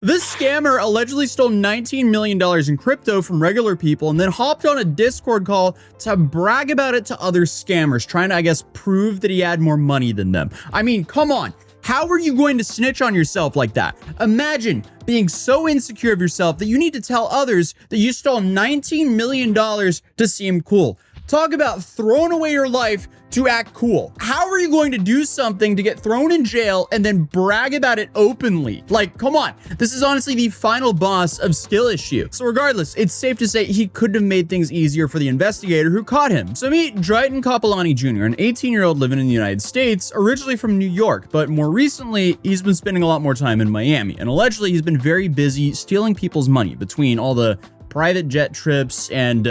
This scammer allegedly stole $19 million in crypto from regular people and then hopped on a Discord call to brag about it to other scammers, trying to, I guess, prove that he had more money than them. I mean, come on. How are you going to snitch on yourself like that? Imagine being so insecure of yourself that you need to tell others that you stole $19 million to seem cool. Talk about throwing away your life to act cool. How are you going to do something to get thrown in jail and then brag about it openly? Like, come on. This is honestly the final boss of skill issue. So regardless, it's safe to say he couldn't have made things easier for the investigator who caught him. So meet Drayton Kapolani Jr., an 18-year-old living in the United States, originally from New York, but more recently, he's been spending a lot more time in Miami. And allegedly, he's been very busy stealing people's money between all the private jet trips and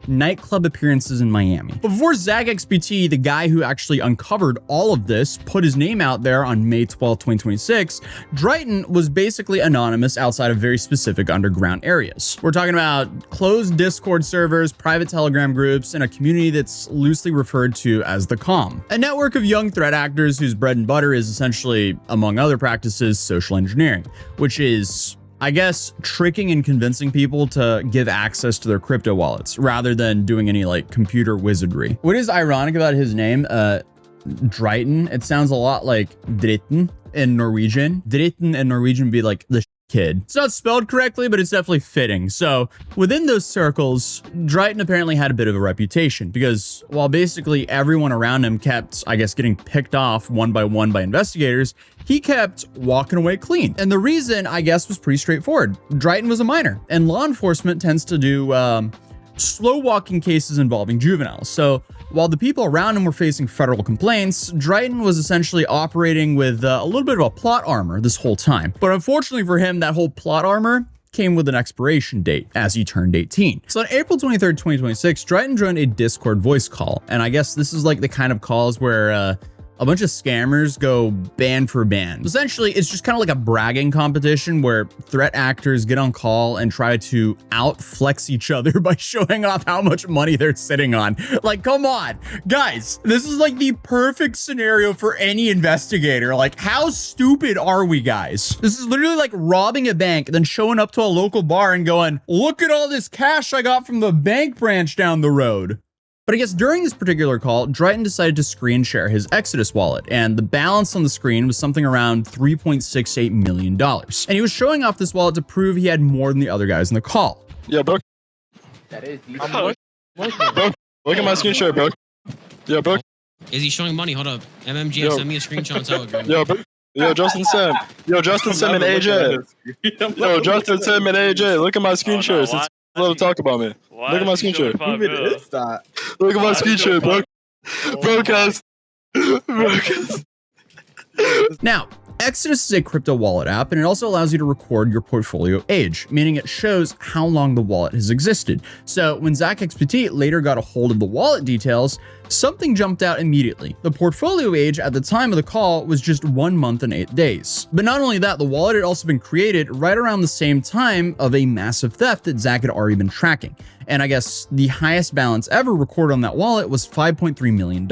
nightclub appearances in Miami. But before ZachXBT, the guy who actually uncovered all of this, put his name out there on May 12, 2026, Drayton was basically anonymous outside of very specific underground areas. We're talking about closed Discord servers, private Telegram groups, and a community that's loosely referred to as the Calm, a network of young threat actors whose bread and butter is essentially, among other practices, social engineering, which is, I guess, tricking and convincing people to give access to their crypto wallets rather than doing any like computer wizardry. What is ironic about his name, Drayton, it sounds a lot like Dritten in Norwegian. Dritten in Norwegian would be like the kid. It's not spelled correctly, but it's definitely fitting. So within those circles, Drayton apparently had a bit of a reputation because while basically everyone around him kept, I guess, getting picked off one by investigators, he kept walking away clean. And the reason, I guess, was pretty straightforward. Drayton was a minor, and law enforcement tends to do slow walking cases involving juveniles. So while the people around him were facing federal complaints, Drayton was essentially operating with a little bit of a plot armor this whole time. But unfortunately for him, that whole plot armor came with an expiration date as he turned 18. So on April 23rd, 2026, Drayton joined a Discord voice call. And I guess this is like the kind of calls where a bunch of scammers go band for band. Essentially, it's just kind of like a bragging competition where threat actors get on call and try to outflex each other by showing off how much money they're sitting on. Like, come on, guys, this is like the perfect scenario for any investigator. Like, how stupid are we, guys? This is literally like robbing a bank, then showing up to a local bar and going, look at all this cash I got from the bank branch down the road. But I guess during this particular call, Drayton decided to screen share his Exodus wallet, and the balance on the screen was something around $3.68 million. And he was showing off this wallet to prove he had more than the other guys in the call. Yeah, bro. That is. Bro, look at my screen share, bro. Yeah, bro. Is he showing money? Hold up. MMG, send me a screenshot on Telegram. Yo, bro. Yo, Justin Sam. Yo, Justin Sam and AJ. Yo, Justin Sam and AJ. Look at my screen shares. It's love to talk about me. Look at my screen share. Who is that? Look at my screen share, bro. Broadcast. Broadcast. Now, Exodus is a crypto wallet app, and it also allows you to record your portfolio age, meaning it shows how long the wallet has existed. So when ZachXBT later got a hold of the wallet details, something jumped out immediately. The portfolio age at the time of the call was just 1 month and 8 days. But not only that, the wallet had also been created right around the same time of a massive theft that Zach had already been tracking. And I guess the highest balance ever recorded on that wallet was $5.3 million. And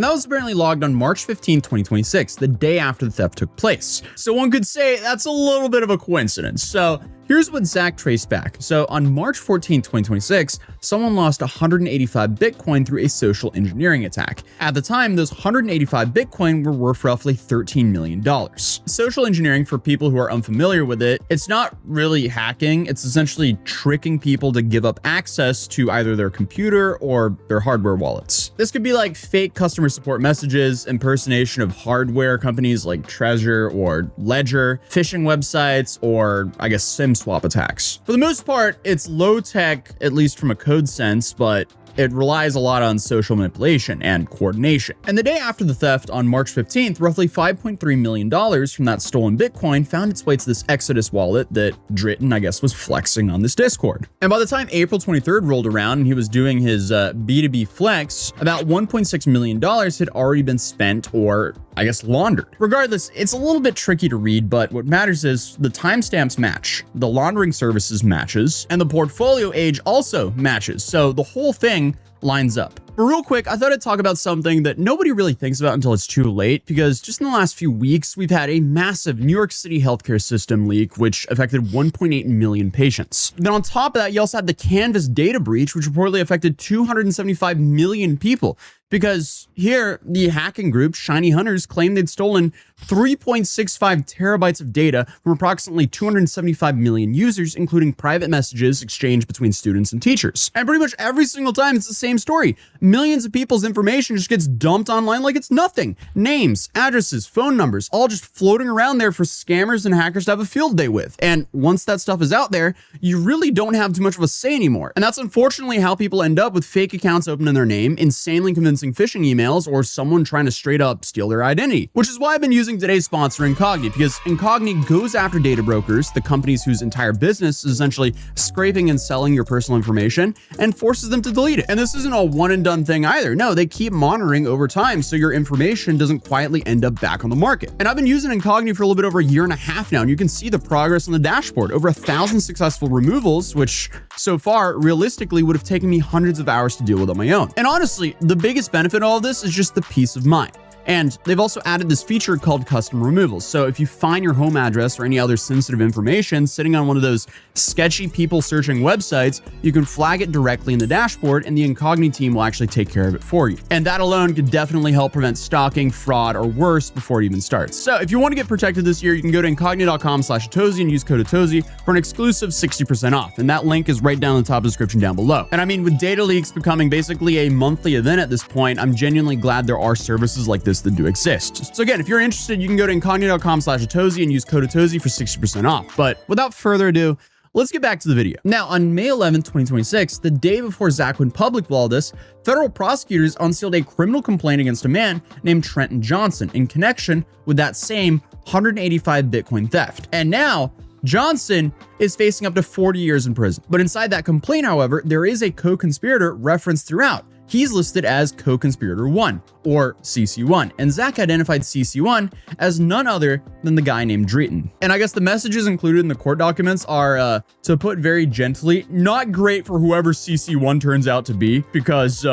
that was apparently logged on March 15, 2026, the day after the theft took place. So one could say that's a little bit of a coincidence. So here's what Zach traced back. So on March 14, 2026, someone lost 185 Bitcoin through a social engineering attack. At the time, those 185 Bitcoin were worth roughly $13 million. Social engineering, for people who are unfamiliar with it, it's not really hacking. It's essentially tricking people to give up access to either their computer or their hardware wallets. This could be like fake customer support messages, impersonation of hardware companies like Treasure or Ledger, phishing websites, or I guess SIM swap attacks. For the most part, it's low tech, at least from a code sense, but it relies a lot on social manipulation and coordination. And the day after the theft, on March 15th, roughly $5.3 million from that stolen Bitcoin found its way to this Exodus wallet that Drayton, I guess, was flexing on this Discord. And by the time April 23rd rolled around and he was doing his B2B flex, about $1.6 million had already been spent or, I guess, laundered. Regardless, it's a little bit tricky to read, but what matters is the timestamps match, the laundering services matches, and the portfolio age also matches. So the whole thing lines up. But real quick, I thought I'd talk about something that nobody really thinks about until it's too late, because just in the last few weeks, we've had a massive New York City healthcare system leak, which affected 1.8 million patients. Then on top of that, you also had the Canvas data breach, which reportedly affected 275 million people. Because here, the hacking group, Shiny Hunters, claimed they'd stolen 3.65 terabytes of data from approximately 275 million users, including private messages exchanged between students and teachers. And pretty much every single time, it's the same story. Millions of people's information just gets dumped online like it's nothing. Names, addresses, phone numbers, all just floating around there for scammers and hackers to have a field day with. And once that stuff is out there, you really don't have too much of a say anymore. And that's unfortunately how people end up with fake accounts open in their name, insanely convincing phishing emails, or someone trying to straight up steal their identity. Which is why I've been using today's sponsor, Incogni, because Incogni goes after data brokers, the companies whose entire business is essentially scraping and selling your personal information, and forces them to delete it. And this isn't a one and done thing either. No, they keep monitoring over time so your information doesn't quietly end up back on the market. And I've been using Incogni for a little bit over a year and a half now, and you can see the progress on the dashboard. Over 1,000 successful removals, which so far realistically would have taken me hundreds of hours to deal with on my own. And honestly, the biggest benefit of all this is just the peace of mind. And they've also added this feature called custom removals. So if you find your home address or any other sensitive information sitting on one of those sketchy people searching websites, you can flag it directly in the dashboard and the Incogni team will actually take care of it for you. And that alone could definitely help prevent stalking, fraud, or worse before it even starts. So if you want to get protected this year, you can go to incogni.com/Atozy and use code Atozy for an exclusive 60% off. And that link is right down in the top of the description down below. And I mean, with data leaks becoming basically a monthly event at this point, I'm genuinely glad there are services like this that do exist. So again, if you're interested, you can go to incogni.com/Atozy and use code Atozy for 60% off. But without further ado, let's get back to the video. Now, on May 11th, 2026, the day before Zach went public with all this, federal prosecutors unsealed a criminal complaint against a man named Trenton Johnson in connection with that same 185 Bitcoin theft. And now, Johnson is facing up to 40 years in prison. But inside that complaint, however, there is a co-conspirator referenced throughout. He's listed as co-conspirator 1, or CC1, and Zach identified CC1 as none other than the guy named Drayton. And I guess the messages included in the court documents are, to put very gently, not great for whoever CC1 turns out to be, because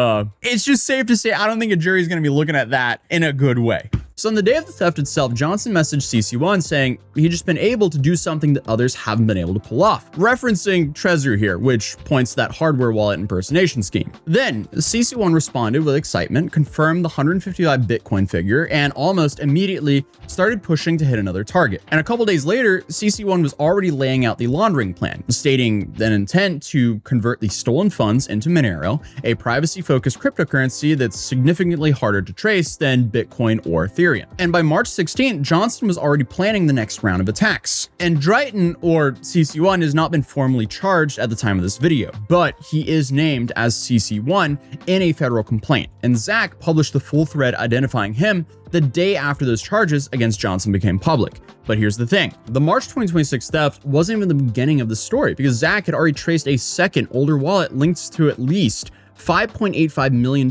it's just safe to say I don't think a jury is going to be looking at that in a good way. So on the day of the theft itself, Johnson messaged CC1 saying he'd just been able to do something that others haven't been able to pull off, referencing Trezor here, which points to that hardware wallet impersonation scheme. Then CC1 responded with excitement, confirmed the 155 Bitcoin figure, and almost immediately started pushing to hit another target. And a couple days later, CC1 was already laying out the laundering plan, stating an intent to convert the stolen funds into Monero, a privacy-focused cryptocurrency that's significantly harder to trace than Bitcoin or Ethereum. And by March 16th, Johnson was already planning the next round of attacks. And Drayton, or CC1, has not been formally charged at the time of this video, but he is named as CC1 in a federal complaint. And Zach published the full thread identifying him the day after those charges against Johnson became public. But here's the thing. The March 2026 theft wasn't even the beginning of the story, because Zach had already traced a second older wallet linked to at least $5.85 million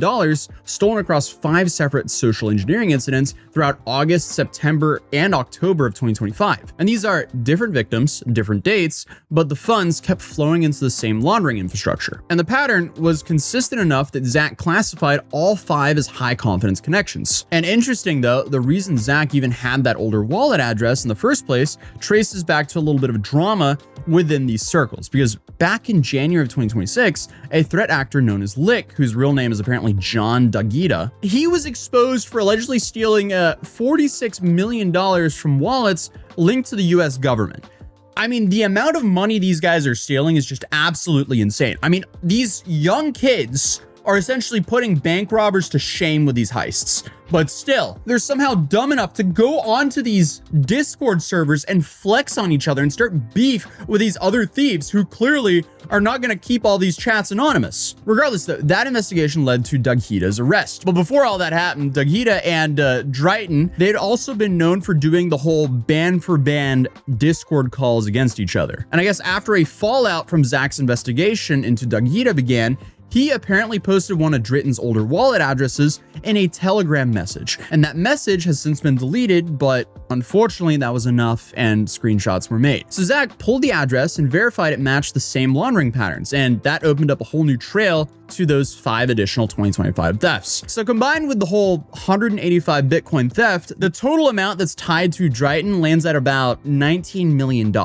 stolen across 5 separate social engineering incidents throughout August, September, and October of 2025. And these are different victims, different dates, but the funds kept flowing into the same laundering infrastructure. And the pattern was consistent enough that Zach classified all 5 as high confidence connections. And interesting though, the reason Zach even had that older wallet address in the first place traces back to a little bit of drama within these circles, because back in January of 2026, a threat actor known as Lick, whose real name is apparently John Dagita, he was exposed for allegedly stealing $46 million from wallets linked to the US government. I mean, the amount of money these guys are stealing is just absolutely insane. I mean, these young kids are essentially putting bank robbers to shame with these heists. But still, they're somehow dumb enough to go onto these Discord servers and flex on each other and start beef with these other thieves who clearly are not going to keep all these chats anonymous. Regardless, though, that investigation led to Dagita's arrest. But before all that happened, Dagita and Drayton, they'd also been known for doing the whole band for band Discord calls against each other. And I guess after a fallout from Zach's investigation into Dagita began, he apparently posted one of Drayton's older wallet addresses in a Telegram message. And that message has since been deleted, but unfortunately that was enough and screenshots were made. So Zach pulled the address and verified it matched the same laundering patterns, and that opened up a whole new trail to those 5 additional 2025 thefts. So combined with the whole 185 Bitcoin theft, the total amount that's tied to Drayton lands at about $19 million.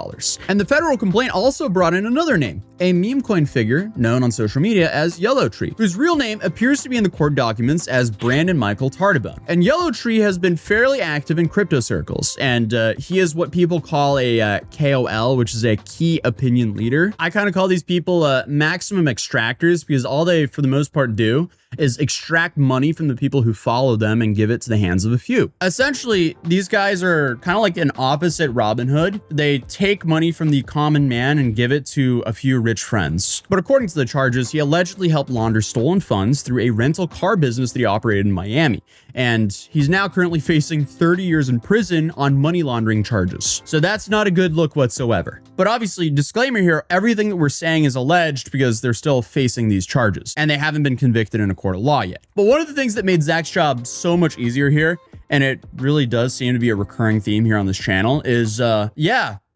And the federal complaint also brought in another name, a meme coin figure known on social media as Yellow Tree, whose real name appears to be in the court documents as Brandon Michael Tardabone. And Yellow Tree has been fairly active in crypto circles, and he is what people call a KOL, which is a key opinion leader. I kind of call these people maximum extractors, because all they, for the most part, do is extract money from the people who follow them and give it to the hands of a few. Essentially, these guys are kind of like an opposite Robin Hood. They take money from the common man and give it to a few rich friends. But according to the charges, he allegedly helped launder stolen funds through a rental car business that he operated in Miami. And he's now currently facing 30 years in prison on money laundering charges. So that's not a good look whatsoever. But obviously, disclaimer here, everything that we're saying is alleged because they're still facing these charges and they haven't been convicted in a court of law yet. But one of the things that made Zach's job so much easier here, and it really does seem to be a recurring theme here on this channel, is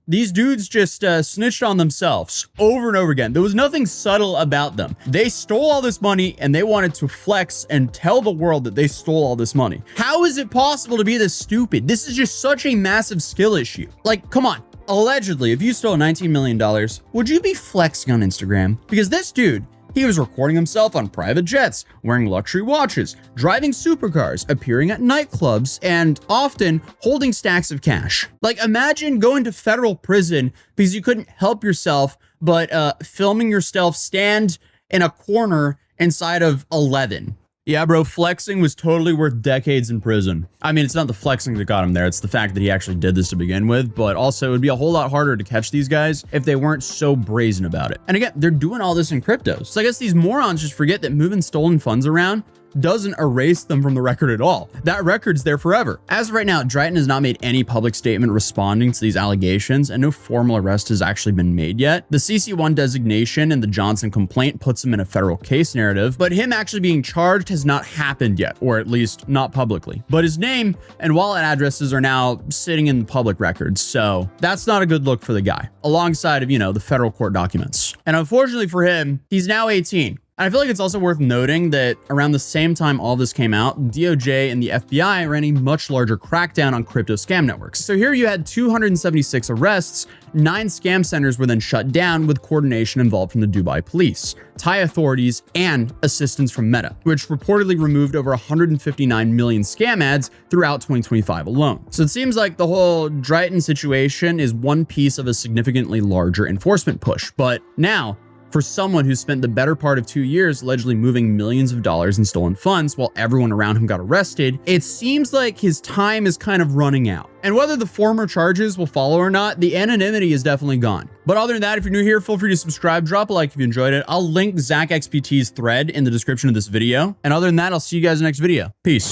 these dudes just snitched on themselves over and over again. There was nothing subtle about them. They stole all this money and they wanted to flex and tell the world that they stole all this money. How is it possible to be this stupid? This is just such a massive skill issue. Like, come on. Allegedly, if you stole $19 million, would you be flexing on Instagram? Because this dude, he was recording himself on private jets, wearing luxury watches, driving supercars, appearing at nightclubs, and often holding stacks of cash. Like, imagine going to federal prison because you couldn't help yourself but filming yourself stand in a corner inside of 11. Yeah, bro, flexing was totally worth decades in prison. I mean, it's not the flexing that got him there. It's the fact that he actually did this to begin with, but also it would be a whole lot harder to catch these guys if they weren't so brazen about it. And again, they're doing all this in crypto. So I guess these morons just forget that moving stolen funds around doesn't erase them from the record at all. That record's there forever. As of right now, Drayton has not made any public statement responding to these allegations, and no formal arrest has actually been made yet. The CC1 designation and the Johnson complaint puts him in a federal case narrative, but him actually being charged has not happened yet, or at least not publicly. But his name and wallet addresses are now sitting in the public records, so that's not a good look for the guy, alongside of, the federal court documents. And unfortunately for him, he's now 18. And I feel like it's also worth noting that around the same time all this came out, DOJ and the FBI ran a much larger crackdown on crypto scam networks. So here you had 276 arrests, 9 scam centers were then shut down with coordination involved from the Dubai police, Thai authorities, and assistance from Meta, which reportedly removed over 159 million scam ads throughout 2025 alone. So it seems like the whole Drayton situation is one piece of a significantly larger enforcement push. But now, for someone who spent the better part of 2 years allegedly moving millions of dollars in stolen funds while everyone around him got arrested, it seems like his time is kind of running out. And whether the former charges will follow or not, the anonymity is definitely gone. But other than that, if you're new here, feel free to subscribe, drop a like if you enjoyed it. I'll link ZachXPT's thread in the description of this video. And other than that, I'll see you guys in the next video. Peace.